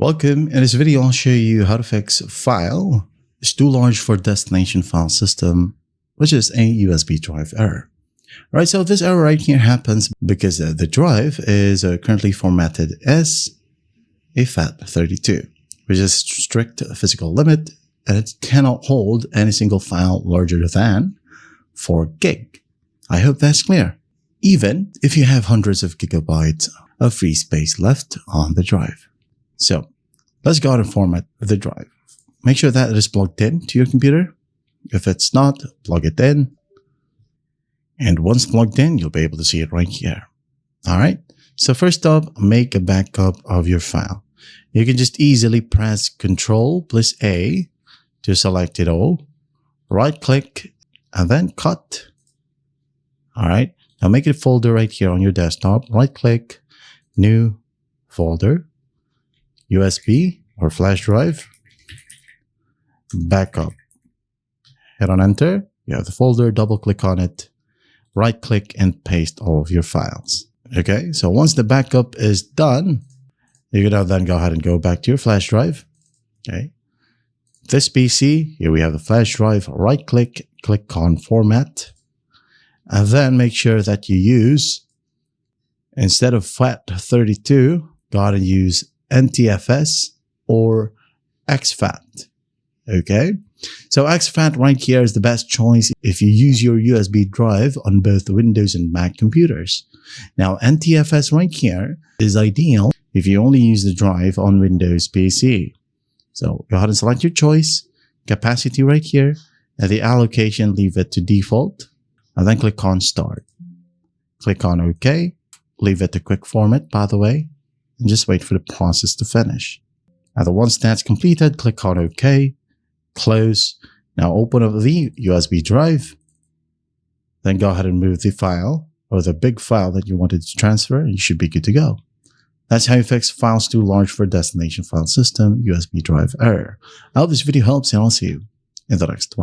Welcome. In this video, I'll show you how to fix file is too large for destination file system, which is a USB drive error. All right, so this error right here happens because the drive is currently formatted as a FAT32, which is a strict physical limit, and it cannot hold any single file larger than 4 gig. I hope that's clear, even if you have hundreds of gigabytes of free space left on the drive. So let's go ahead and format the drive. Make sure that it is plugged in to your computer. If it's not, plug it in. And once plugged in, you'll be able to see it right here. All right. So first up, make a backup of your file. You can just easily press Ctrl+A to select it all. Right click and then cut. All right. Now make it a folder right here on your desktop. Right click, new folder, USB or flash drive, backup. Hit on enter. You have the folder, double click on it, right click and paste all of your files. Okay, so once the backup is done, you can then go ahead and go back to your flash drive. Okay, this PC, here we have the flash drive, right click, click on format, and then make sure that you use, instead of FAT32, go ahead and use NTFS or exFAT. Okay, so exFAT right here is the best choice if you use your USB drive on both Windows and Mac computers. Now NTFS right here is ideal if you only use the drive on Windows PC. So go ahead and select your choice, capacity right here, and the allocation, leave it to default, and then click on start. Click on OK, leave it to quick format by the way, and just wait for the process to finish. Now once that's completed, click on OK, close. Now open up the USB drive, then go ahead and move the file or the big file that you wanted to transfer, and you should be good to go. That's how you fix files too large for destination file system USB drive error. I hope this video helps, and I'll see you in the next one.